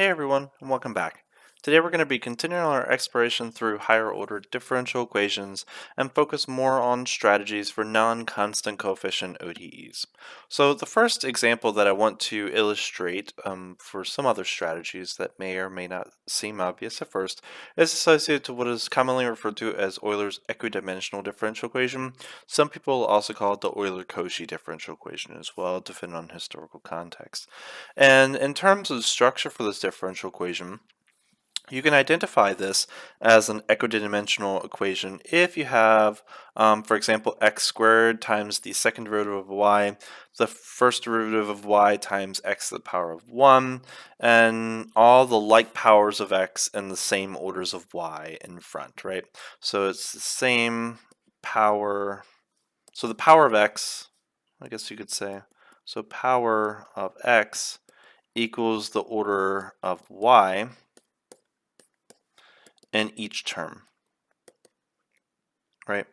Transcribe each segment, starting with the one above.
Hey everyone, and welcome back. Today we're going to be continuing our exploration through higher order differential equations and focus more on strategies for non-constant coefficient ODEs. So the first example that I want to illustrate for some other strategies that may or may not seem obvious at first is associated to what is commonly referred to as Euler's equidimensional differential equation. Some people also call it the Euler-Cauchy differential equation as well, depending on historical context. And in terms of the structure for this differential equation, you can identify this as an equidimensional equation if you have, for example, x squared times the second derivative of y, the first derivative of y times x to the power of 1, and all the like powers of x and the same orders of y in front, right? So it's the same power, so the power of x, I guess you could say, so power of x equals the order of y in each term, right?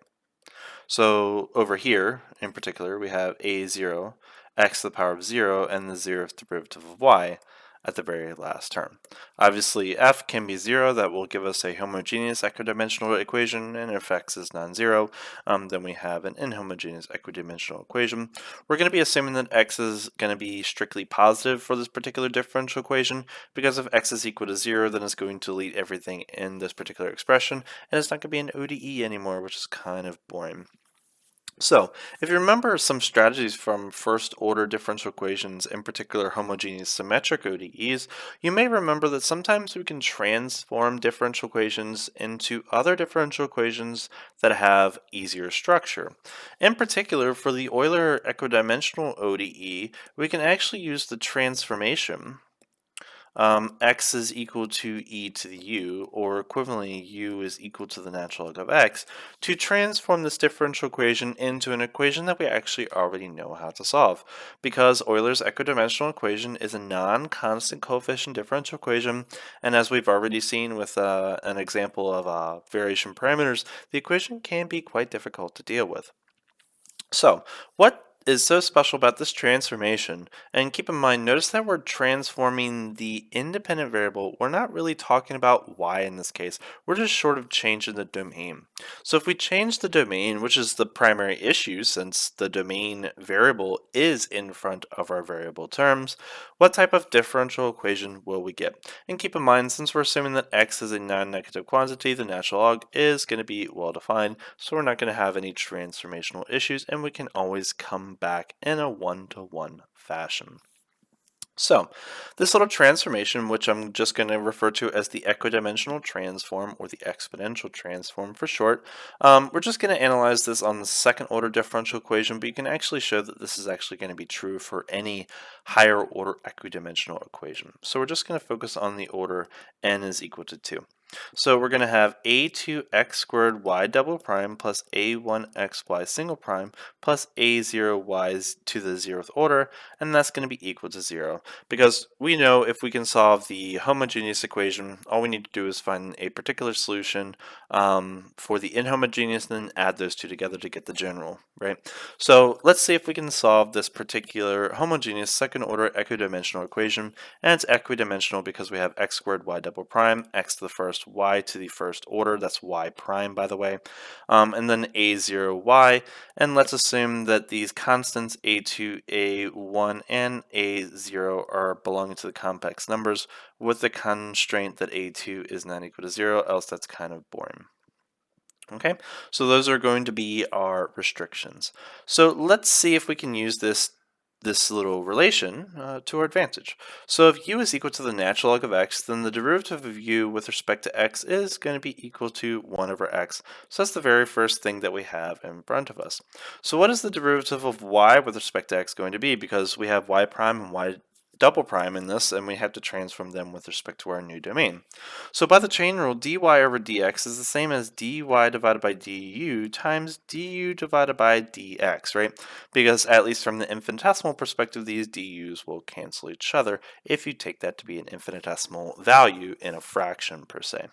So over here, in particular, we have a0, x to the power of 0, and the 0th derivative of y at the very last term. Obviously, f can be 0. That will give us a homogeneous equidimensional equation, and if x is non-zero, then we have an inhomogeneous equidimensional equation. We're going to be assuming that x is going to be strictly positive for this particular differential equation, because if x is equal to 0, then it's going to delete everything in this particular expression, and it's not going to be an ODE anymore, which is kind of boring. So, if you remember some strategies from first order differential equations, in particular homogeneous symmetric ODEs, you may remember that sometimes we can transform differential equations into other differential equations that have easier structure. In particular, for the Euler equidimensional ODE, we can actually use the transformation x is equal to e to the u, or equivalently u is equal to the natural log of x, to transform this differential equation into an equation that we actually already know how to solve. Because Euler's equidimensional equation is a non-constant coefficient differential equation, and as we've already seen with an example of variation parameters, the equation can be quite difficult to deal with. So, what is so special about this transformation? And keep in mind, notice that we're transforming the independent variable. We're not really talking about y in this case. We're just short of changing the domain. So if we change the domain, which is the primary issue since the domain variable is in front of our variable terms, what type of differential equation will we get? And keep in mind, since we're assuming that x is a non-negative quantity, the natural log is going to be well defined, so we're not going to have any transformational issues, and we can always come back in a one-to-one fashion. So, this little transformation, which I'm just going to refer to as the equidimensional transform, or the exponential transform for short, we're just going to analyze this on the second order differential equation, but you can actually show that this is actually going to be true for any higher order equidimensional equation. So we're just going to focus on the order n is equal to 2. So we're going to have a2x squared y double prime plus a1xy single prime plus a0y to the 0th order, and that's going to be equal to 0. Because we know if we can solve the homogeneous equation, all we need to do is find a particular solution for the inhomogeneous and then add those two together to get the general, right? So let's see if we can solve this particular homogeneous second order equidimensional equation, and it's equidimensional because we have x squared y double prime, x to the first, y to the first order, that's y prime by the way, and then a0y, and let's assume that these constants a2, a1, and a0 are belonging to the complex numbers with the constraint that a2 is not equal to 0, else that's kind of boring. Okay, so those are going to be our restrictions. So let's see if we can use this little relation to our advantage. So if u is equal to the natural log of x, then the derivative of u with respect to x is going to be equal to 1 over x. So that's the very first thing that we have in front of us. So what is the derivative of y with respect to x going to be? Because we have y prime and y double prime in this, and we have to transform them with respect to our new domain. So by the chain rule, dy over dx is the same as dy divided by du times du divided by dx, right? Because at least from the infinitesimal perspective, these du's will cancel each other if you take that to be an infinitesimal value in a fraction per se.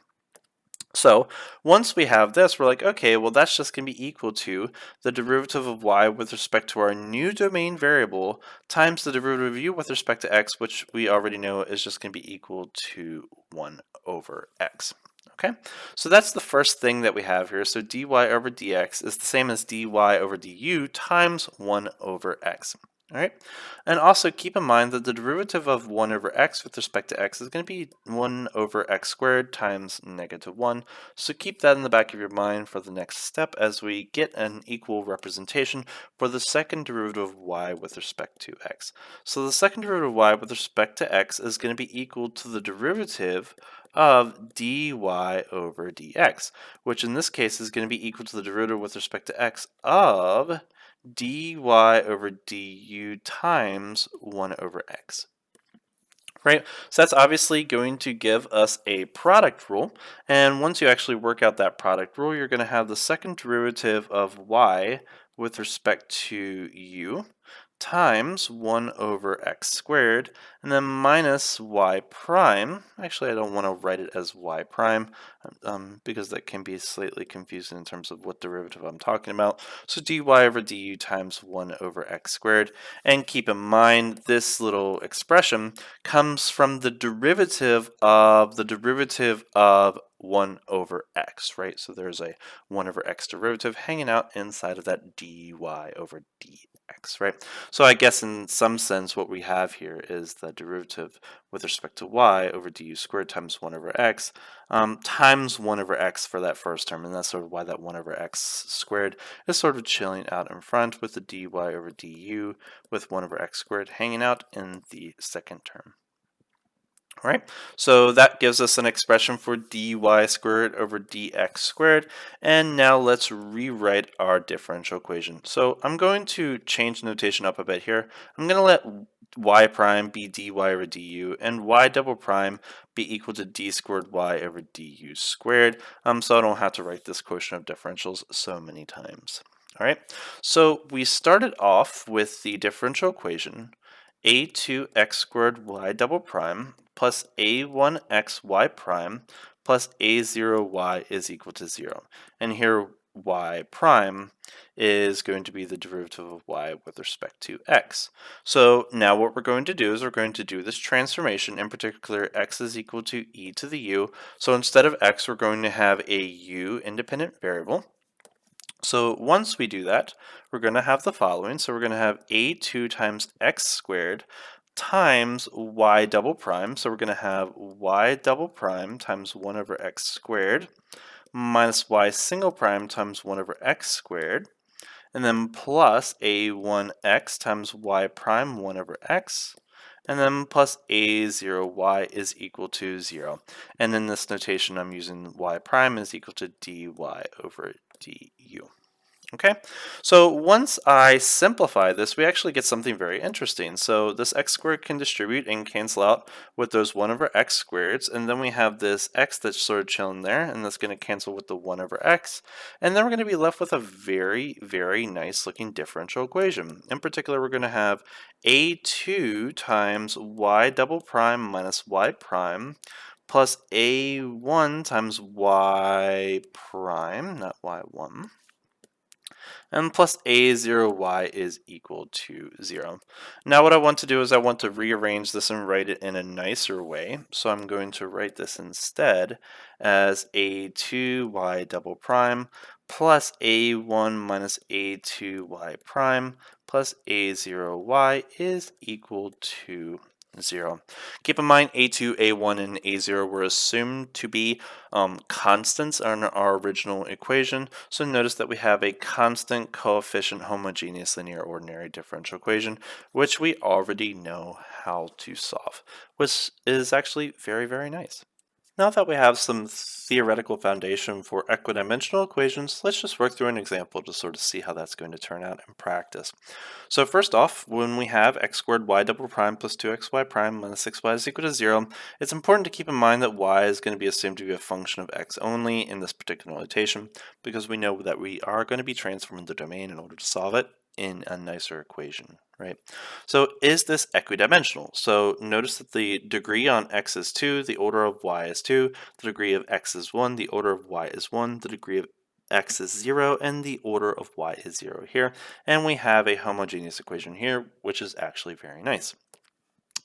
So once we have this, we're like, okay, well, that's just going to be equal to the derivative of y with respect to our new domain variable times the derivative of u with respect to x, which we already know is just going to be equal to 1 over x. Okay, so that's the first thing that we have here. So dy over dx is the same as dy over du times 1 over x. All right, and also keep in mind that the derivative of 1 over x with respect to x is going to be 1 over x squared times negative 1. So keep that in the back of your mind for the next step as we get an equal representation for the second derivative of y with respect to x. So the second derivative of y with respect to x is going to be equal to the derivative of dy over dx, which in this case is going to be equal to the derivative with respect to x of dy over du times 1 over x. Right, so that's obviously going to give us a product rule, and once you actually work out that product rule, you're going to have the second derivative of y with respect to u times 1 over x squared, and then minus y prime. Actually, I don't want to write it as y prime because that can be slightly confusing in terms of what derivative I'm talking about. So dy over du times 1 over x squared, and keep in mind this little expression comes from the derivative of 1 over x, right? So there's a 1 over x derivative hanging out inside of that dy over dx, right? So I guess in some sense what we have here is the derivative with respect to y over du squared times 1 over x times 1 over x for that first term, and that's sort of why that 1 over x squared is sort of chilling out in front with the dy over du with 1 over x squared hanging out in the second term. All right, so that gives us an expression for dy squared over dx squared, and now let's rewrite our differential equation. So I'm going to change the notation up a bit here. I'm going to let y prime be dy over du, and y double prime be equal to d squared y over du squared, so I don't have to write this quotient of differentials so many times. All right, so we started off with the differential equation a2x squared y double prime plus a1xy prime plus a0y is equal to 0. And here y prime is going to be the derivative of y with respect to x. So now what we're going to do is we're going to do this transformation. In particular, x is equal to e to the u. So instead of x, we're going to have a u independent variable. So once we do that, we're going to have the following. So we're going to have a2 times x squared times y double prime. So we're going to have y double prime times 1 over x squared minus y single prime times 1 over x squared, and then plus a1x times y prime 1 over x, and then plus a0y is equal to 0. And in this notation, I'm using y prime is equal to dy over du. Okay, so once I simplify this, we actually get something very interesting. So this x squared can distribute and cancel out with those 1 over x squareds, and then we have this x that's sort of chilling there, and that's going to cancel with the 1 over x, and then we're going to be left with a very, very nice looking differential equation. In particular, we're going to have a2 times y double prime minus y prime plus a1 times y prime, not y1, and plus a0y is equal to 0. Now what I want to do is I want to rearrange this and write it in a nicer way. So I'm going to write this instead as a2y double prime plus a1 minus a2y prime plus a0y is equal to 0. Keep in mind a2, a1, and a0 were assumed to be constants in our original equation. So notice that we have a constant coefficient homogeneous linear ordinary differential equation, which we already know how to solve, which is actually very, very nice. Now that we have some theoretical foundation for equidimensional equations, let's just work through an example to sort of see how that's going to turn out in practice. So first off, when we have x squared y double prime plus 2xy prime minus 6y is equal to 0, it's important to keep in mind that y is going to be assumed to be a function of x only in this particular notation, because we know that we are going to be transforming the domain in order to solve it. in a nicer equation, right? So is this equidimensional? So notice that the degree on x is 2, the order of y is 2, the degree of x is 1, the order of y is 1, the degree of x is 0, and the order of y is 0 here. And we have a homogeneous equation here, which is actually very nice.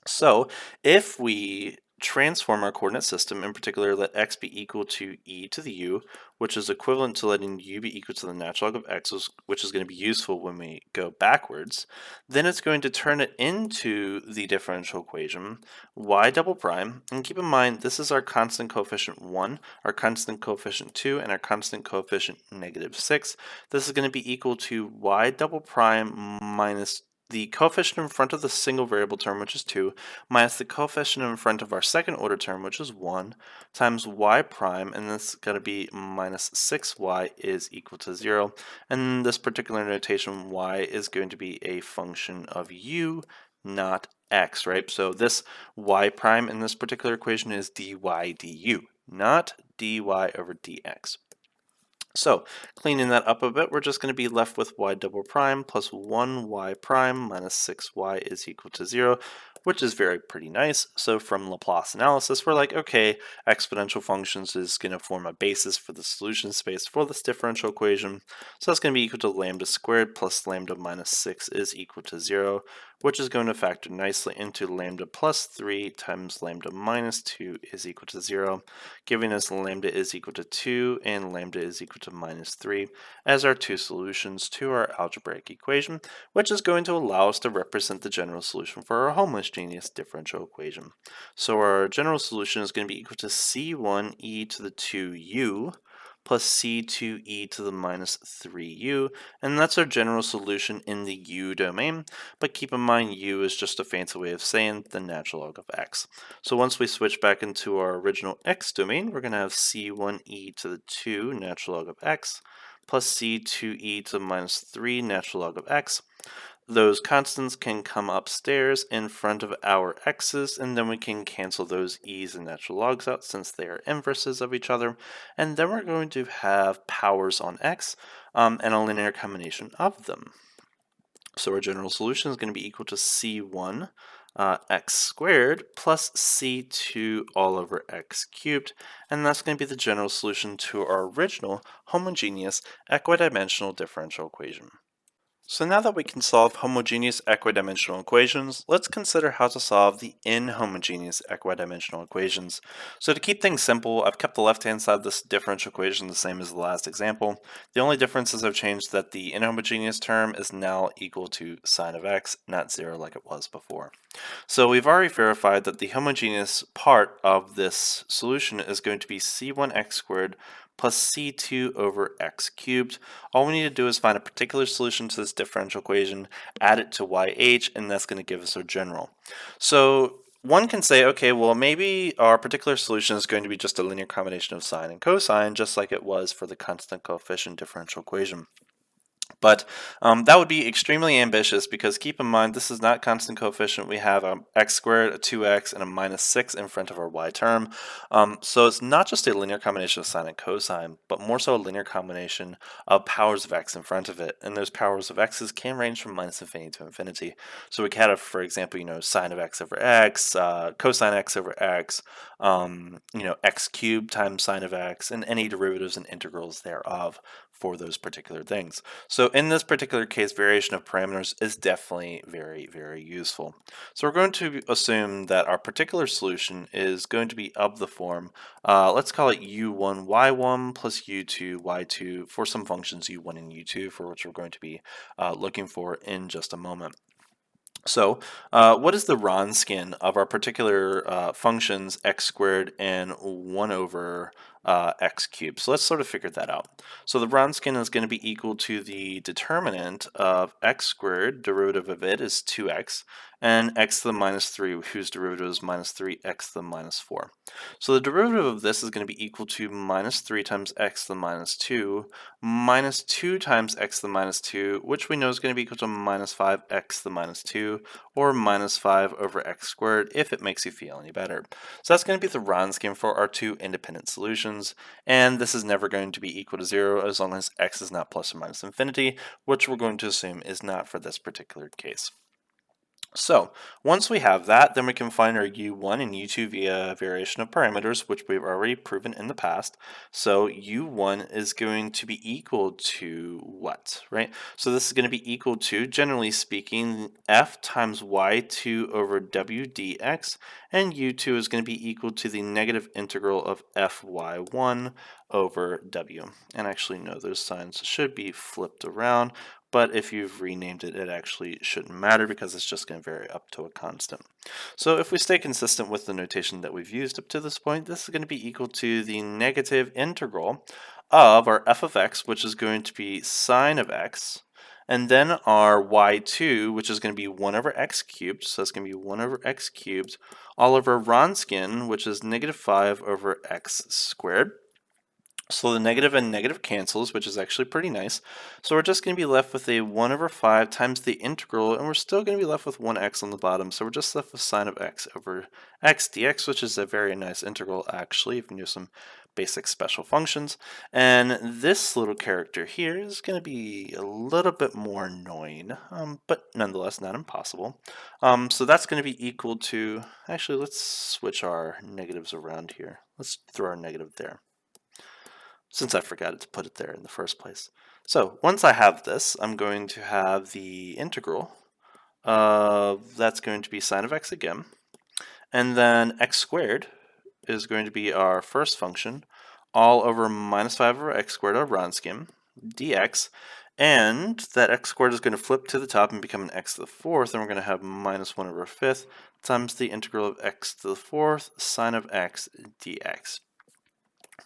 So if we transform our coordinate system, in particular let x be equal to e to the u, which is equivalent to letting u be equal to the natural log of x, which is going to be useful when we go backwards, then it's going to turn it into the differential equation y double prime, and keep in mind this is our constant coefficient 1, our constant coefficient 2, and our constant coefficient -6. This is going to be equal to y double prime minus the coefficient in front of the single variable term, which is 2, minus the coefficient in front of our second order term, which is 1, times y prime, and this is going to be minus 6y is equal to 0. And in this particular notation, y is going to be a function of u, not x, right? So this y prime in this particular equation is dy du, not dy over dx. So cleaning that up a bit, we're just going to be left with y double prime plus 1y prime minus 6y is equal to 0, which is pretty nice. So from Laplace analysis, we're like, okay, exponential functions is going to form a basis for the solution space for this differential equation. So that's going to be equal to lambda squared plus lambda minus 6 is equal to 0, which is going to factor nicely into lambda plus 3 times lambda minus 2 is equal to 0, giving us lambda is equal to 2 and lambda is equal to minus 3 as our two solutions to our algebraic equation, which is going to allow us to represent the general solution for our homogeneous differential equation. So our general solution is going to be equal to c1 e to the 2u plus c2 e to the minus 3u, and that's our general solution in the u domain, but keep in mind u is just a fancy way of saying the natural log of x. So once we switch back into our original x domain, we're going to have c1 e to the 2 natural log of x plus c2 e to the minus 3 natural log of x. Those constants can come upstairs in front of our x's, and then we can cancel those e's and natural logs out since they are inverses of each other. And then we're going to have powers on x and a linear combination of them. So our general solution is going to be equal to c1 x squared plus c2 all over x cubed, and that's going to be the general solution to our original homogeneous equidimensional differential equation. So now that we can solve homogeneous equidimensional equations, let's consider how to solve the inhomogeneous equidimensional equations. So to keep things simple, I've kept the left-hand side of this differential equation the same as the last example. The only difference is I've changed that the inhomogeneous term is now equal to sine of x, not 0 like it was before. So we've already verified that the homogeneous part of this solution is going to be c1x squared plus c2 over x cubed. All we need to do is find a particular solution to this differential equation, add it to yh, and that's going to give us our general. So one can say, okay, well maybe our particular solution is going to be just a linear combination of sine and cosine, just like it was for the constant coefficient differential equation. But that would be extremely ambitious because keep in mind this is not constant coefficient. We have x squared, a 2x, and a minus 6 in front of our y term. So it's not just a linear combination of sine and cosine, but more so a linear combination of powers of x in front of it. And those powers of x's can range from minus infinity to infinity. So we can have, for example, sine of x over x, cosine x over x, x cubed times sine of x, and any derivatives and integrals thereof for those particular things. So in this particular case, variation of parameters is definitely very, very useful. So we're going to assume that our particular solution is going to be of the form, let's call it u1 y1 plus u2 y2 for some functions u1 and u2, for which we're going to be looking for in just a moment. So what is the Wronskian of our particular functions x squared and 1 over x cubed? So let's sort of figure that out. So the Wronskian is going to be equal to the determinant of x squared, derivative of it is 2x, and x to the minus 3, whose derivative is minus 3x to the minus 4. So the derivative of this is going to be equal to minus 3 times x to the minus 2, minus 2 times x to the minus 2, which we know is going to be equal to minus 5x to the minus 2, or minus 5 over x squared if it makes you feel any better. So that's going to be the Wronskian for our two independent solutions. equations, and this is never going to be equal to 0 as long as x is not plus or minus infinity, which we're going to assume is not for this particular case. So once we have that, then we can find our u1 and u2 via variation of parameters, which we've already proven in the past. So u1 is going to be equal to what, right? So this is going to be equal to, generally speaking, f times y2 over w dx, and u2 is going to be equal to the negative integral of fy1 over w. And actually, no, those signs should be flipped around. But if you've renamed it, it actually shouldn't matter because it's just going to vary up to a constant. So if we stay consistent with the notation that we've used up to this point, this is going to be equal to the negative integral of our f of x, which is going to be sine of x, and then our y2, which is going to be 1 over x cubed, so that's going to be 1 over x cubed, all over Wronskian, which is negative 5 over x squared. So the negative and negative cancels, which is actually pretty nice. So we're just going to be left with a 1 over 5 times the integral, and we're still going to be left with 1x on the bottom. So we're just left with sine of x over x dx, which is a very nice integral, actually, if you know some basic special functions. And this little character here is going to be a little bit more annoying, but nonetheless not impossible. So that's going to be equal to, actually, let's switch our negatives around here. Let's throw our negative there, since I forgot to put it there in the first place. So once I have this, I'm going to have the integral. That's going to be sine of x again. And then x squared is going to be our first function, all over minus 5 over x squared of Wronskian, dx. And that x squared is going to flip to the top and become an x to the fourth, and we're going to have minus 1 over a fifth times the integral of x to the fourth sine of x dx.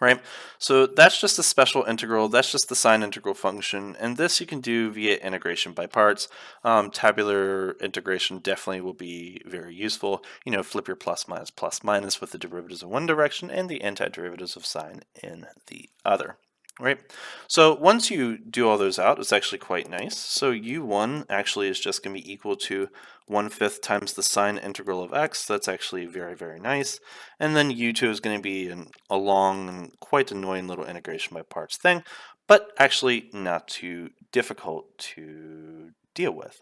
Right, so that's just a special integral, that's just the sine integral function, and this you can do via integration by parts. Tabular integration definitely will be very useful. You know, flip your plus minus with the derivatives in one direction and the antiderivatives of sine in the other. Right, so once you do all those out, it's actually quite nice. So u1 actually is just going to be equal to 1/5 times the sine integral of x. That's actually very, very nice. And then u2 is going to be a long and quite annoying little integration by parts thing, but actually not too difficult to deal with.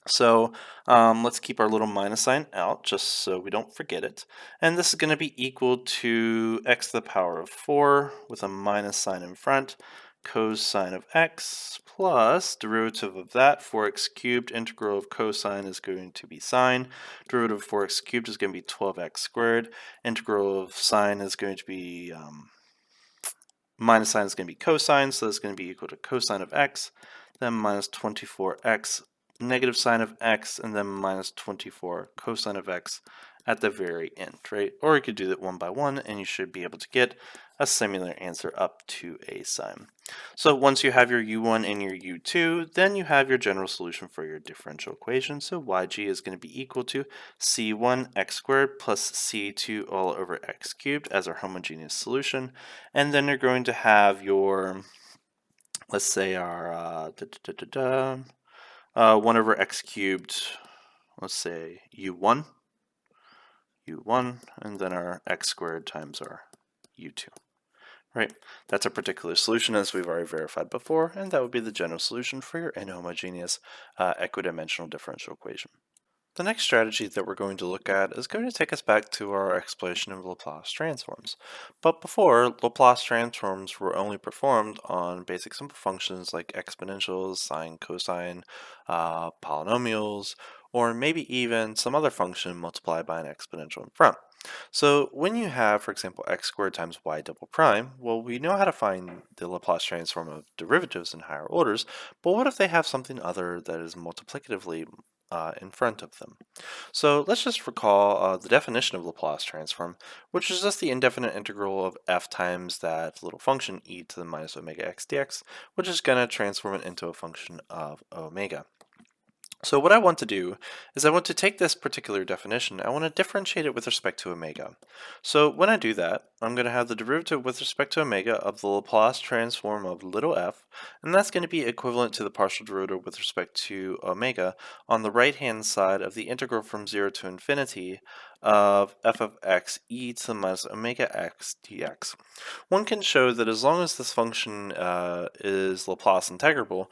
So let's keep our little minus sign out just so we don't forget it. And this is going to be equal to x to the power of 4 with a minus sign in front, cosine of x plus derivative of that, 4x cubed, integral of cosine is going to be sine, derivative of 4x cubed is going to be 12x squared, integral of sine is going to be, minus sign is going to be cosine, so it's going to be equal to cosine of x, then minus 24x, negative sine of x, and then minus 24 cosine of x at the very end, right? Or you could do that one by one, and you should be able to get a similar answer up to a sine. So once you have your u1 and your u2, then you have your general solution for your differential equation. So yg is going to be equal to c1 x squared plus c2 all over x cubed as our homogeneous solution. And then you're going to have your, let's say our 1 over x cubed, let's say u1, and then our x squared times our u2. Right, that's a particular solution as we've already verified before, and that would be the general solution for your inhomogeneous equidimensional differential equation. The next strategy that we're going to look at is going to take us back to our exploration of Laplace transforms. But before, Laplace transforms were only performed on basic simple functions like exponentials, sine, cosine, polynomials, or maybe even some other function multiplied by an exponential in front. So when you have, for example, x squared times y double prime, well, we know how to find the Laplace transform of derivatives in higher orders, but what if they have something other that is multiplicatively in front of them? So let's just recall the definition of Laplace transform, which is just the indefinite integral of f times that little function e to the minus omega x dx, which is going to transform it into a function of omega. So what I want to do is I want to take this particular definition, I want to differentiate it with respect to omega. So when I do that, I'm going to have the derivative with respect to omega of the Laplace transform of little f, and that's going to be equivalent to the partial derivative with respect to omega on the right-hand side of the integral from 0 to infinity of f of x e to the minus omega x dx. One can show that as long as this function is Laplace integrable,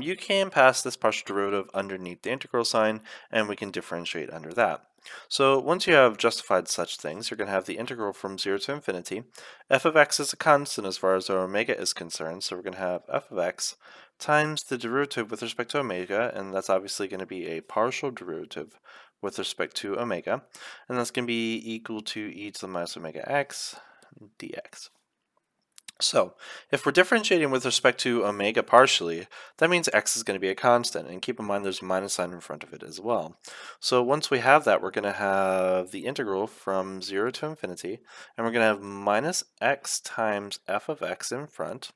you can pass this partial derivative underneath the integral sign, and we can differentiate under that. So once you have justified such things, you're going to have the integral from 0 to infinity. F of x is a constant as far as our omega is concerned, so we're going to have f of x times the derivative with respect to omega, and that's obviously going to be a partial derivative with respect to omega, and that's going to be equal to e to the minus omega x dx. So, if we're differentiating with respect to omega partially, that means x is going to be a constant, and keep in mind there's a minus sign in front of it as well. So once we have that, we're going to have the integral from 0 to infinity, and we're going to have minus x times f of x in front,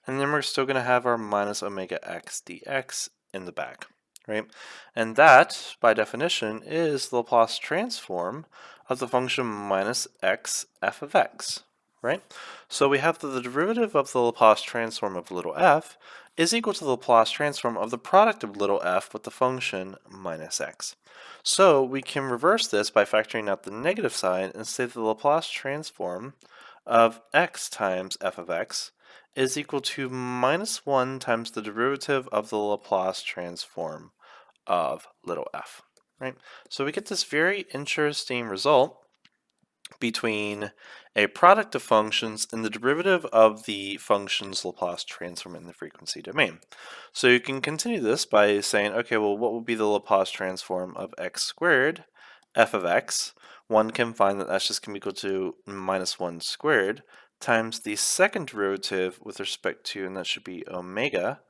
and then we're still going to have our minus omega x dx in the back, right? And that, by definition, is the Laplace transform of the function minus x f of x, right? So we have that the derivative of the Laplace transform of little f is equal to the Laplace transform of the product of little f with the function minus x. So we can reverse this by factoring out the negative sign and say that the Laplace transform of x times f of x is equal to minus 1 times the derivative of the Laplace transform of little f, right? So we get this very interesting result between a product of functions and the derivative of the function's Laplace transform in the frequency domain. So you can continue this by saying, okay, well, what would be the Laplace transform of x squared f of x? One can find that that's just going to be equal to minus 1 squared times the second derivative with respect to, and that should be omega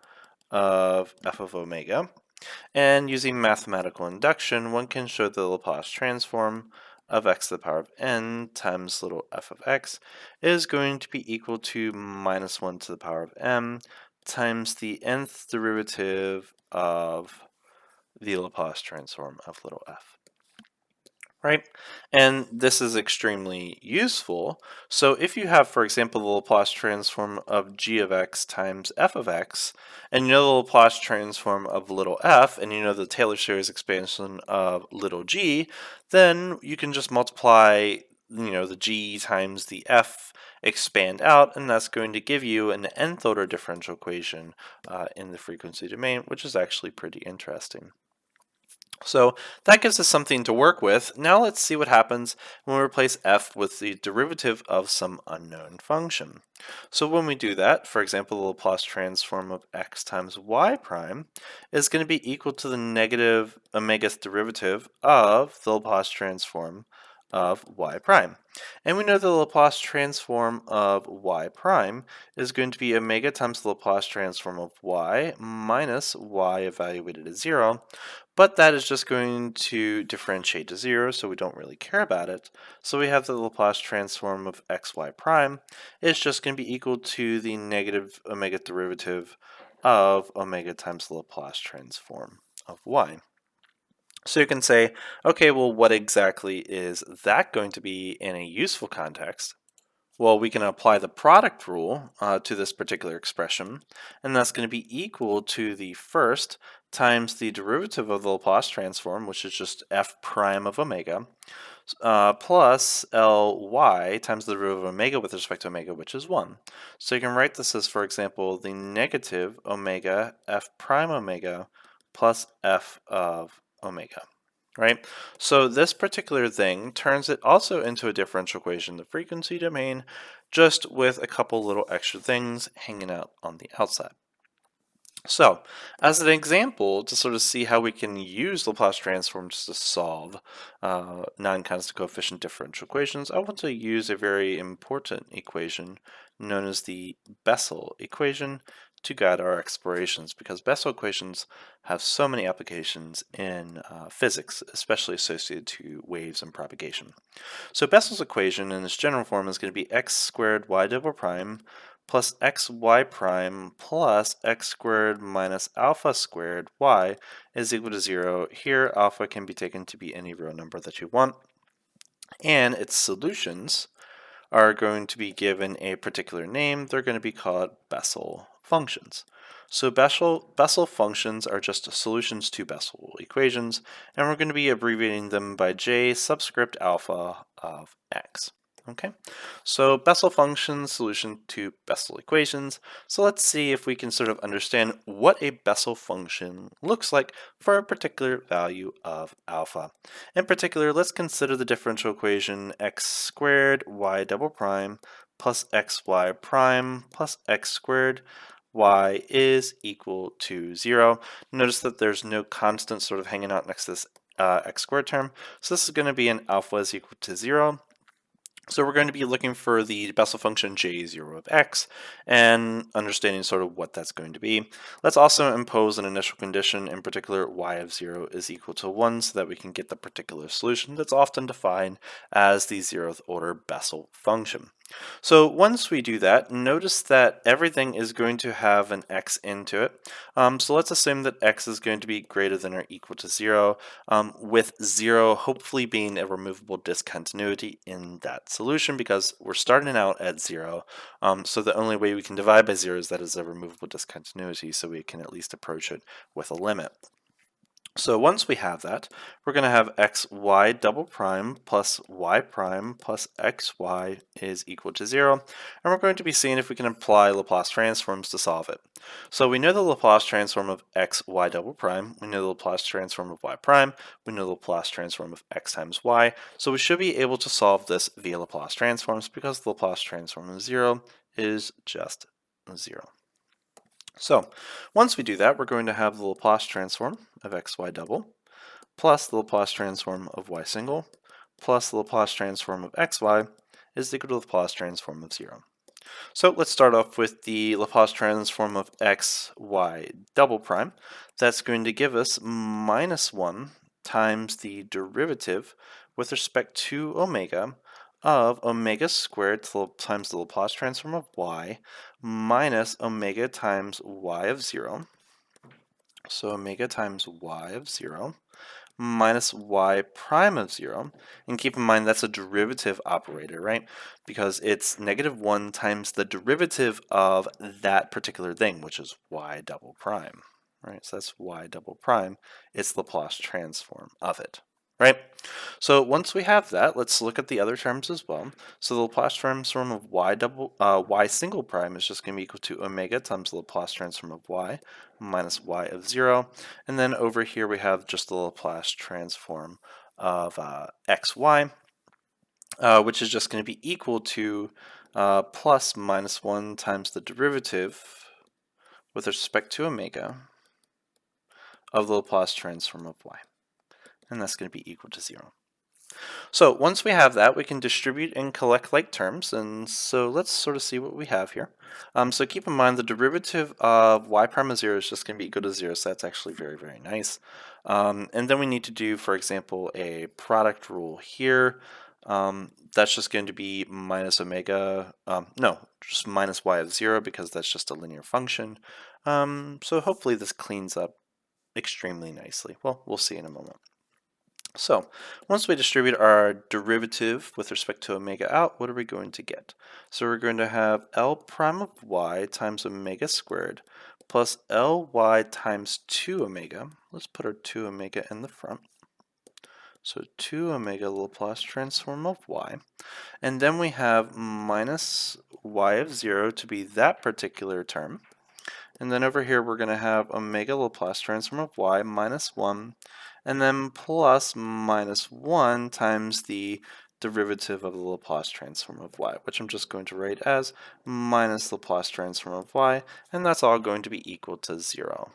of f of omega. And using mathematical induction, one can show the Laplace transform of x to the power of n times little f of x is going to be equal to minus 1 to the power of m times the nth derivative of the Laplace transform of little f. Right? And this is extremely useful. So if you have, for example, the Laplace transform of g of x times f of x, and you know the Laplace transform of little f, and you know the Taylor series expansion of little g, then you can just multiply, the g times the f, expand out, and that's going to give you an nth order differential equation in the frequency domain, which is actually pretty interesting. So that gives us something to work with. Now let's see what happens when we replace f with the derivative of some unknown function. So when we do that, for example, the Laplace transform of x times y prime is going to be equal to the negative omegath derivative of the Laplace transform of y prime. And we know the Laplace transform of y prime is going to be omega times the Laplace transform of y minus y evaluated as 0, but that is just going to differentiate to 0, so we don't really care about it. So we have the Laplace transform of xy prime is just going to be equal to the negative omega derivative of omega times the Laplace transform of y. So you can say, okay, well, what exactly is that going to be in a useful context? Well, we can apply the product rule to this particular expression, and that's going to be equal to the first times the derivative of the Laplace transform, which is just f prime of omega, plus Ly times the derivative of omega with respect to omega, which is 1. So you can write this as, for example, the negative omega f prime omega plus f of omega. Right? So this particular thing turns it also into a differential equation, the frequency domain, just with a couple little extra things hanging out on the outside. So, as an example, to sort of see how we can use Laplace transforms to solve non-constant coefficient differential equations, I want to use a very important equation known as the Bessel equation to guide our explorations, because Bessel equations have so many applications in physics, especially associated to waves and propagation. So Bessel's equation in its general form is going to be x squared y double prime plus xy prime plus x squared minus alpha squared y is equal to 0. Here, alpha can be taken to be any real number that you want, and its solutions are going to be given a particular name. They're going to be called Bessel functions. So Bessel functions are just solutions to Bessel equations, and we're going to be abbreviating them by J subscript alpha of x. Okay, so Bessel functions, solution to Bessel equations. So let's see if we can sort of understand what a Bessel function looks like for a particular value of alpha. In particular, let's consider the differential equation x squared y double prime plus xy prime plus x squared y is equal to 0. Notice that there's no constant sort of hanging out next to this x squared term. So this is going to be an alpha is equal to 0. So we're going to be looking for the Bessel function j0 of x and understanding sort of what that's going to be. Let's also impose an initial condition, in particular y of 0 is equal to 1, so that we can get the particular solution that's often defined as the 0th order Bessel function. So once we do that, notice that everything is going to have an x into it. So let's assume that x is going to be greater than or equal to 0, with 0 hopefully being a removable discontinuity in that solution, because we're starting out at 0. So the only way we can divide by 0 is that is a removable discontinuity, so we can at least approach it with a limit. So once we have that, we're going to have xy double prime plus y prime plus xy is equal to 0, and we're going to be seeing if we can apply Laplace transforms to solve it. So we know the Laplace transform of xy double prime, we know the Laplace transform of y prime, we know the Laplace transform of x times y, so we should be able to solve this via Laplace transforms, because the Laplace transform of 0 is just 0. So once we do that, we're going to have the Laplace transform of xy double plus the Laplace transform of y single plus the Laplace transform of xy is equal to the Laplace transform of 0. So let's start off with the Laplace transform of xy double prime. That's going to give us minus 1 times the derivative with respect to omega of omega squared times the Laplace transform of y minus omega times y of 0. So omega times y of 0 minus y prime of 0. And keep in mind that's a derivative operator, right? Because it's negative 1 times the derivative of that particular thing, which is y double prime, right? So that's y double prime. It's Laplace transform of it, right? So once we have that, let's look at the other terms as well. So the Laplace transform of y single prime is just going to be equal to omega times the Laplace transform of y minus y of 0. And then over here we have just the Laplace transform of xy, which is just going to be equal to plus minus 1 times the derivative with respect to omega of the Laplace transform of y. And that's going to be equal to 0. So once we have that, we can distribute and collect like terms, and so let's sort of see what we have here. So keep in mind the derivative of y prime of 0 is just going to be equal to 0, so that's actually very, very nice. And then we need to do, for example, a product rule here. That's just going to be minus omega, just minus y of 0, because that's just a linear function. So hopefully this cleans up extremely nicely. Well, we'll see in a moment. So once we distribute our derivative with respect to omega out, what are we going to get? So we're going to have L prime of y times omega squared plus Ly times 2 omega. Let's put our 2 omega in the front. So 2 omega Laplace transform of y. And then we have minus y of 0 to be that particular term. And then over here we're going to have omega Laplace transform of y minus 1, and then plus minus 1 times the derivative of the Laplace transform of y, which I'm just going to write as minus Laplace transform of y, and that's all going to be equal to 0.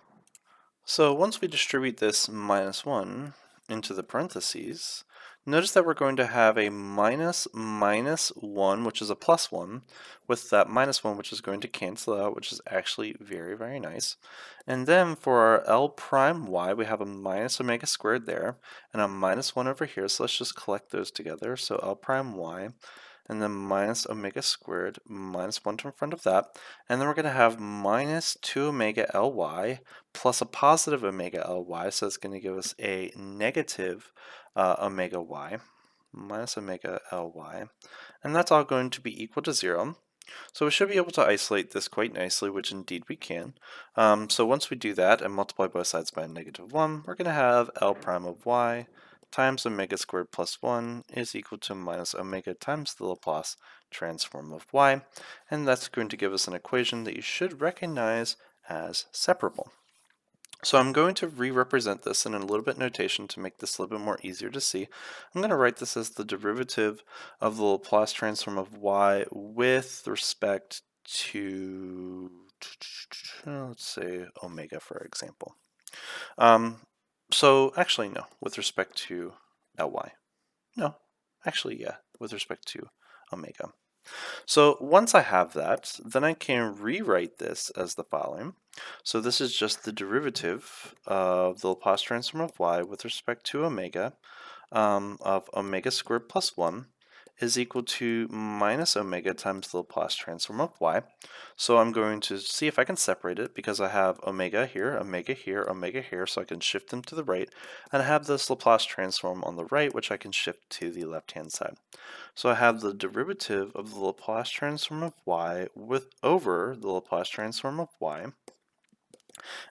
So once we distribute this minus 1 into the parentheses, notice that we're going to have a minus 1, which is a plus 1, with that minus 1, which is going to cancel out, which is actually very, very nice. And then for our L prime y, we have a minus omega squared there, and a minus 1 over here, so let's just collect those together. So L prime y, and then minus omega squared, minus 1 in front of that, and then we're going to have minus 2 omega Ly plus a positive omega Ly, so it's going to give us a negative omega y, minus omega Ly, and that's all going to be equal to 0. So we should be able to isolate this quite nicely, which indeed we can. So once we do that and multiply both sides by -1, we're going to have L prime of y times omega squared plus 1 is equal to minus omega times the Laplace transform of y. And that's going to give us an equation that you should recognize as separable. So I'm going to re-represent this in a little bit notation to make this a little bit more easier to see. I'm going to write this as the derivative of the Laplace transform of y with respect to, let's say, omega, for example. So actually, no, with respect to Ly. No, actually, yeah, with respect to omega. So once I have that, then I can rewrite this as the following. So this is just the derivative of the Laplace transform of y with respect to omega of omega squared plus 1 is equal to minus omega times the Laplace transform of y. So I'm going to see if I can separate it because I have omega here, so I can shift them to the right, and I have this Laplace transform on the right, which I can shift to the left-hand side. So I have the derivative of the Laplace transform of y over the Laplace transform of y,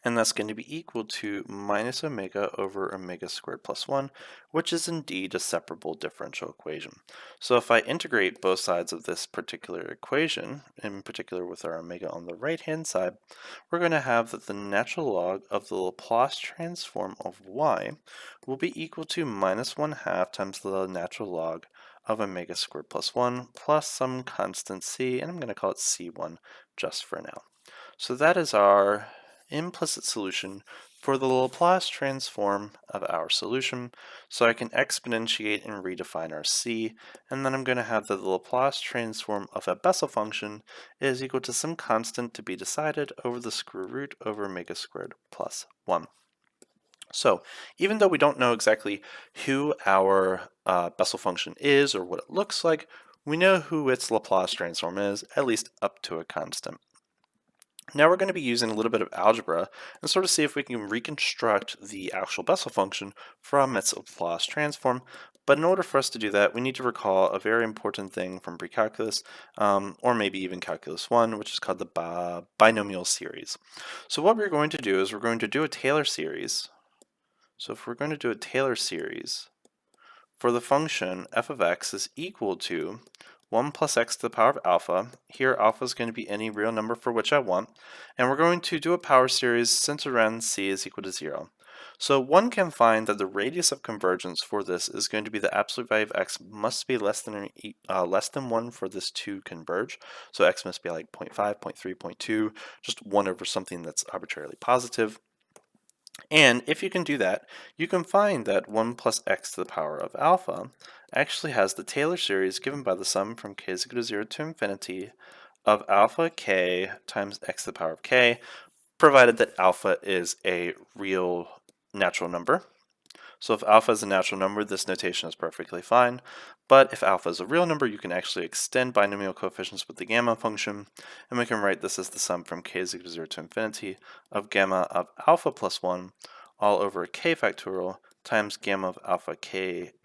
and that's going to be equal to minus omega over omega squared plus 1, which is indeed a separable differential equation. So if I integrate both sides of this particular equation, in particular with our omega on the right-hand side, we're going to have that the natural log of the Laplace transform of y will be equal to minus 1/2 times the natural log of omega squared plus 1 plus some constant c, and I'm going to call it c1 just for now. So that is our implicit solution for the Laplace transform of our solution. So I can exponentiate and redefine our c, and then I'm going to have that the Laplace transform of a Bessel function is equal to some constant to be decided over the square root over omega squared plus 1. So even though we don't know exactly who our Bessel function is or what it looks like, we know who its Laplace transform is, at least up to a constant. Now we're going to be using a little bit of algebra and sort of see if we can reconstruct the actual Bessel function from its Laplace transform. But in order for us to do that, we need to recall a very important thing from pre-calculus, or maybe even calculus 1, which is called the binomial series. So what we're going to do is we're going to do a Taylor series. So if we're going to do a Taylor series for the function f of x is equal to 1 plus x to the power of alpha. Here alpha is going to be any real number for which I want. And we're going to do a power series centered around c is equal to 0. So one can find that the radius of convergence for this is going to be the absolute value of x must be less than 1 for this to converge. So x must be like 0.5, 0.3, 0.2, just 1 over something that's arbitrarily positive. And if you can do that, you can find that 1 plus x to the power of alpha actually has the Taylor series given by the sum from k is equal to 0 to infinity of alpha k times x to the power of k, provided that alpha is a real natural number. So if alpha is a natural number, this notation is perfectly fine. But if alpha is a real number, you can actually extend binomial coefficients with the gamma function, and we can write this as the sum from k is equal to 0 to infinity of gamma of alpha plus 1 all over k factorial times gamma of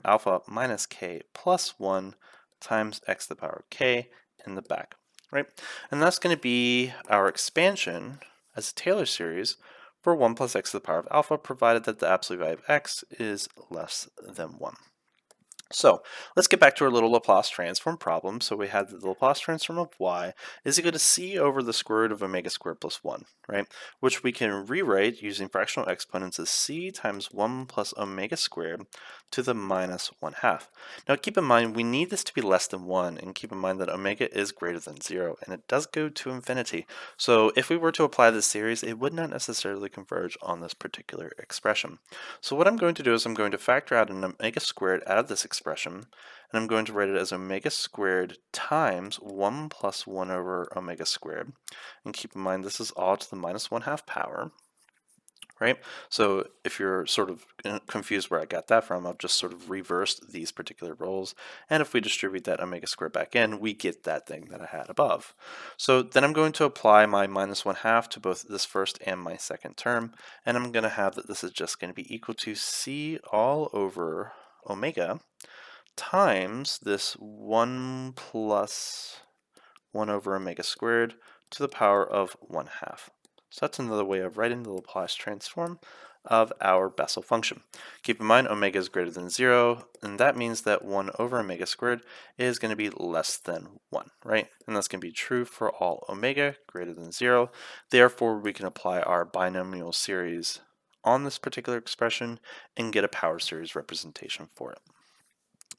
alpha minus k plus 1 times x to the power of k in the back, right? And that's going to be our expansion as a Taylor series for 1 plus x to the power of alpha, provided that the absolute value of x is less than 1. So let's get back to our little Laplace transform problem. So we had the Laplace transform of y is equal to c over the square root of omega squared plus 1, right? Which we can rewrite using fractional exponents as c times 1 plus omega squared to the minus 1/2. Now keep in mind we need this to be less than 1, and keep in mind that omega is greater than 0, and it does go to infinity. So if we were to apply this series, it would not necessarily converge on this particular expression. So what I'm going to do is I'm going to factor out an omega squared out of this expression, and I'm going to write it as omega squared times 1 plus 1 over omega squared. And keep in mind this is all to the minus 1/2 power, right? So if you're sort of confused where I got that from, I've just sort of reversed these particular roles. And if we distribute that omega squared back in, we get that thing that I had above. So then I'm going to apply my minus 1/2 to both this first and my second term. And I'm going to have that this is just going to be equal to c all over omega times this 1 plus 1 over omega squared to the power of 1/2. So that's another way of writing the Laplace transform of our Bessel function. Keep in mind omega is greater than 0, and that means that 1 over omega squared is going to be less than 1, right? And that's going to be true for all omega greater than 0. Therefore, we can apply our binomial series on this particular expression and get a power series representation for it.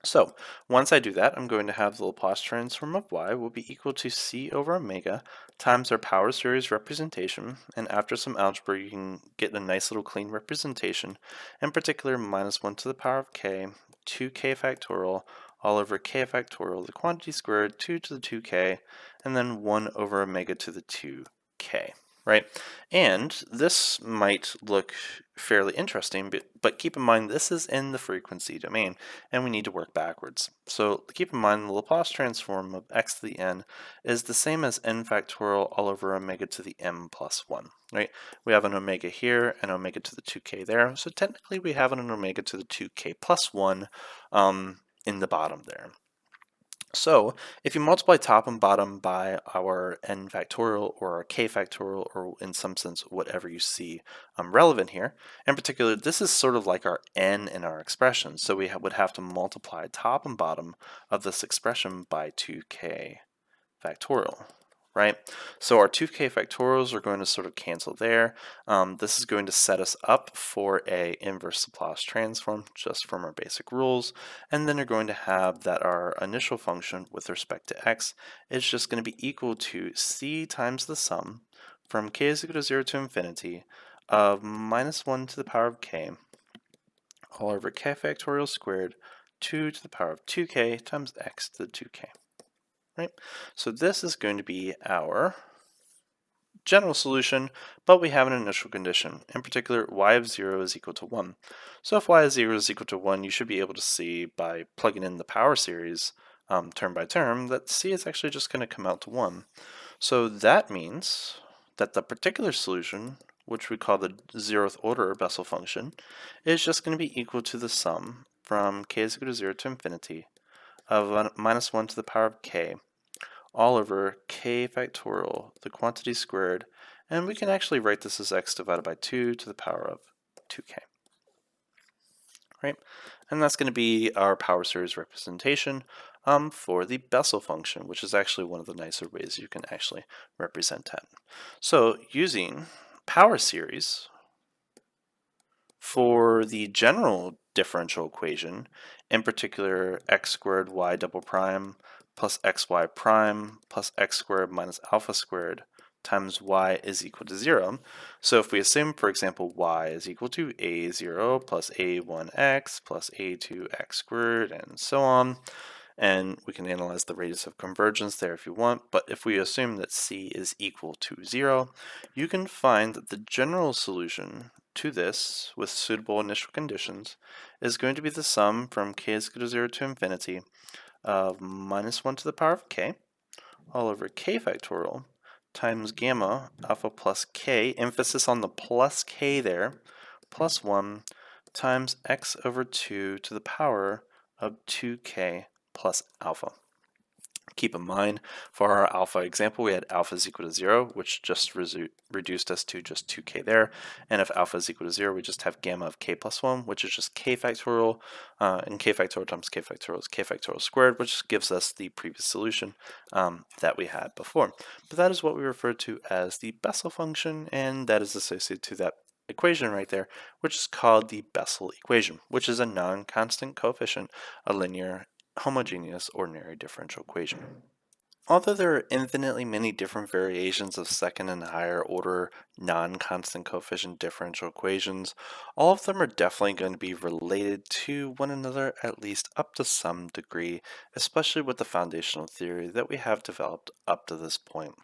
So once I do that, I'm going to have the Laplace transform of y will be equal to c over omega times our power series representation, and after some algebra you can get a nice little clean representation, in particular minus 1 to the power of k, 2k factorial, all over k factorial, the quantity squared, 2 to the 2k, and then 1 over omega to the 2k. Right? And this might look fairly interesting, but keep in mind this is in the frequency domain, and we need to work backwards. So keep in mind the Laplace transform of x to the n is the same as n factorial all over omega to the m plus 1. Right? We have an omega here and omega to the 2k there, so technically we have an omega to the 2k plus 1 in the bottom there. So if you multiply top and bottom by our n factorial or our k factorial, or in some sense whatever you see relevant here, in particular this is sort of like our n in our expression, so we would have to multiply top and bottom of this expression by 2k factorial. Right? So our 2k factorials are going to sort of cancel there. This is going to set us up for a inverse Laplace transform just from our basic rules. And then you're going to have that our initial function with respect to x is just going to be equal to c times the sum from k is equal to 0 to infinity of minus 1 to the power of k all over k factorial squared 2 to the power of 2k times x to the 2k. Right? So this is going to be our general solution, but we have an initial condition. In particular, y of 0 is equal to 1. So if y of 0 is equal to 1, you should be able to see by plugging in the power series term by term that c is actually just going to come out to 1. So that means that the particular solution, which we call the 0th order Bessel function, is just going to be equal to the sum from k is equal to 0 to infinity of minus 1 to the power of k all over k factorial, the quantity squared, and we can actually write this as x divided by 2 to the power of 2k. Right? And that's going to be our power series representation for the Bessel function, which is actually one of the nicer ways you can actually represent that. So using power series for the general differential equation, in particular x squared y double prime plus xy prime plus x squared minus alpha squared times y is equal to 0. So if we assume, for example, y is equal to a0 plus a1x plus a2x squared and so on, and we can analyze the radius of convergence there if you want, but if we assume that c is equal to 0, you can find that the general solution to this with suitable initial conditions is going to be the sum from k is equal to 0 to infinity of minus 1 to the power of k all over k factorial times gamma alpha plus k, emphasis on the plus k there, plus 1 times x over 2 to the power of 2k plus alpha. Keep in mind, for our alpha example, we had alpha is equal to 0, which just reduced us to just 2k there. And if alpha is equal to 0, we just have gamma of k plus 1, which is just k factorial, and k factorial times k factorial is k factorial squared, which gives us the previous solution that we had before. But that is what we refer to as the Bessel function, and that is associated to that equation right there, which is called the Bessel equation, which is a non-constant coefficient, a linear homogeneous ordinary differential equation. Although there are infinitely many different variations of second and higher order non-constant coefficient differential equations, all of them are definitely going to be related to one another at least up to some degree, especially with the foundational theory that we have developed up to this point.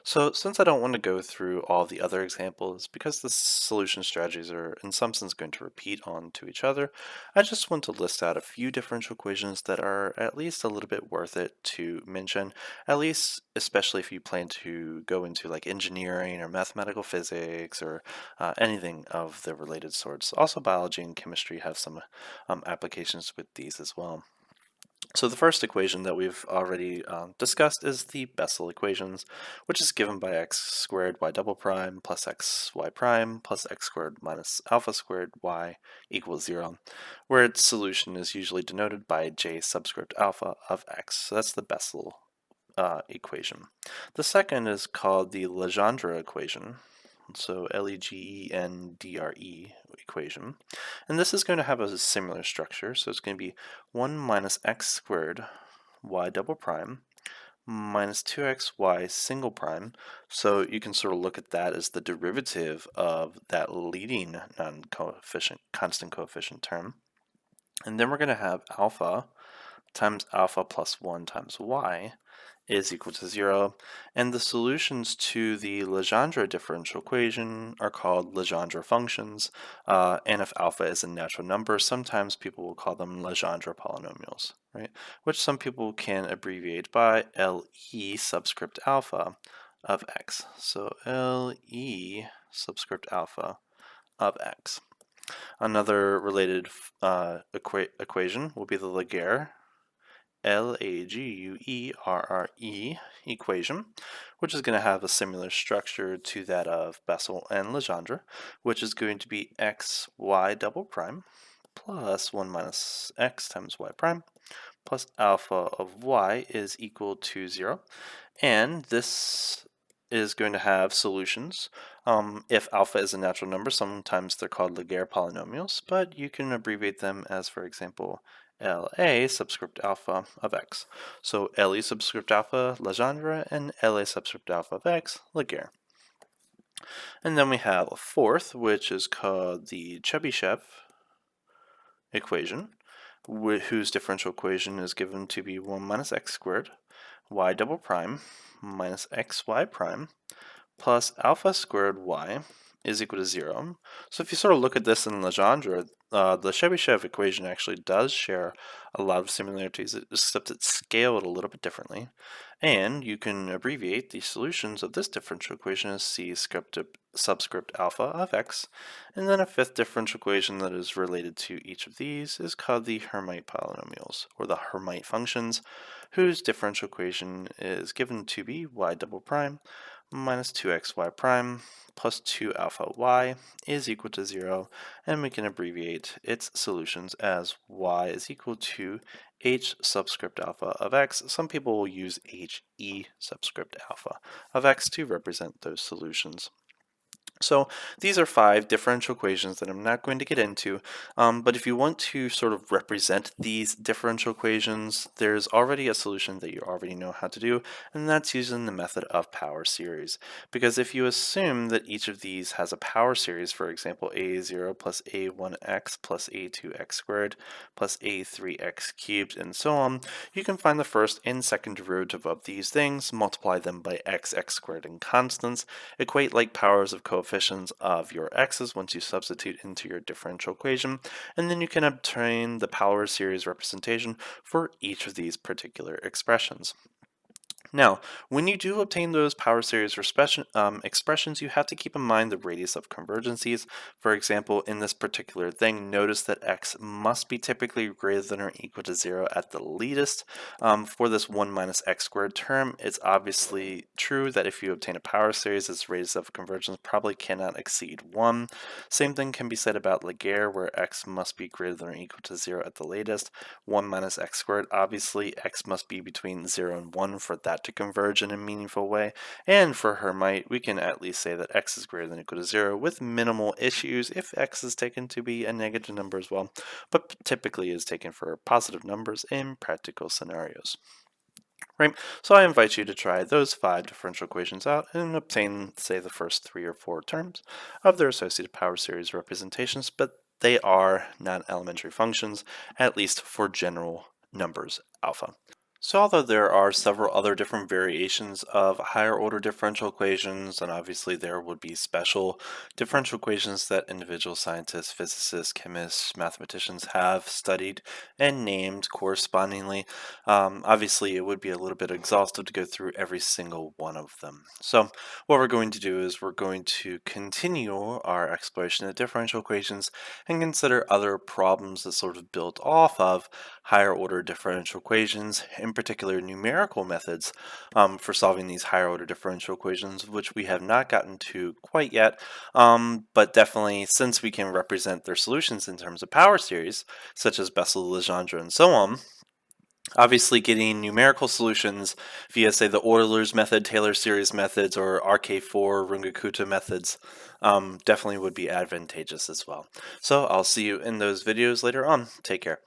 So since I don't want to go through all the other examples because the solution strategies are in some sense going to repeat on to each other, I just want to list out a few differential equations that are at least a little bit worth it to mention, at least especially if you plan to go into like engineering or mathematical physics or anything of the related sorts. Also biology and chemistry have some applications with these as well. So the first equation that we've already discussed is the Bessel equations, which is given by x squared y double prime plus x y prime plus x squared minus alpha squared y equals 0, where its solution is usually denoted by j subscript alpha of x. So that's the Bessel equation. The second is called the Legendre equation, so Legendre equation. And this is going to have a similar structure, so it's going to be 1 minus x squared y double prime minus 2xy single prime. So you can sort of look at that as the derivative of that leading non-coefficient, constant coefficient term. And then we're going to have alpha times alpha plus 1 times y is equal to 0, and the solutions to the Legendre differential equation are called Legendre functions, and if alpha is a natural number, sometimes people will call them Legendre polynomials, right? Which some people can abbreviate by LE subscript alpha of x. So LE subscript alpha of x. Another related equation will be the Laguerre Laguerre equation, which is going to have a similar structure to that of Bessel and Legendre, which is going to be x y double prime plus 1 minus x times y prime plus alpha of y is equal to 0. And this is going to have solutions. If alpha is a natural number, sometimes they're called Laguerre polynomials, but you can abbreviate them as, for example, LA subscript alpha of x. So LE subscript alpha Legendre and LA subscript alpha of x Laguerre. And then we have a fourth, which is called the Chebyshev equation, whose differential equation is given to be 1 minus x squared y double prime minus xy prime plus alpha squared y is equal to 0. So if you sort of look at this in Legendre, the Chebyshev equation actually does share a lot of similarities, except it's scaled a little bit differently. And you can abbreviate the solutions of this differential equation as c subscript alpha of x. And then a fifth differential equation that is related to each of these is called the Hermite polynomials, or the Hermite functions, whose differential equation is given to be y double prime minus 2xy prime plus 2 alpha y is equal to 0, and we can abbreviate its solutions as y is equal to h subscript alpha of x. Some people will use he subscript alpha of x to represent those solutions. So these are 5 differential equations that I'm not going to get into, but if you want to sort of represent these differential equations, there's already a solution that you already know how to do, and that's using the method of power series. Because if you assume that each of these has a power series, for example, a0 plus a1x plus a2x squared plus a3x cubed, and so on, you can find the first and second derivative of these things, multiply them by x squared, and constants, equate like powers of coefficients of your x's once you substitute into your differential equation, and then you can obtain the power series representation for each of these particular expressions. Now, when you do obtain those power series expressions, you have to keep in mind the radius of convergencies. For example, in this particular thing, notice that x must be typically greater than or equal to 0 at the least. For this 1 minus x squared term, it's obviously true that if you obtain a power series, its radius of convergence probably cannot exceed 1. Same thing can be said about Laguerre, where x must be greater than or equal to 0 at the latest. 1 minus x squared, obviously x must be between 0 and 1 for that to converge in a meaningful way. And for Hermite, we can at least say that x is greater than or equal to 0 with minimal issues if x is taken to be a negative number as well, but typically is taken for positive numbers in practical scenarios. Right, so I invite you to try those 5 differential equations out and obtain, say, the first 3 or 4 terms of their associated power series representations, but they are non-elementary functions, at least for general numbers alpha. So although there are several other different variations of higher order differential equations, and obviously there would be special differential equations that individual scientists, physicists, chemists, mathematicians have studied and named correspondingly, obviously it would be a little bit exhaustive to go through every single one of them. So what we're going to do is we're going to continue our exploration of differential equations and consider other problems that sort of build off of higher order differential equations, in particular numerical methods for solving these higher order differential equations, which we have not gotten to quite yet, but definitely since we can represent their solutions in terms of power series, such as Bessel, Legendre, and so on. Obviously, getting numerical solutions via, say, the Euler's method, Taylor series methods, or RK4 Runge-Kutta methods definitely would be advantageous as well. So I'll see you in those videos later on. Take care.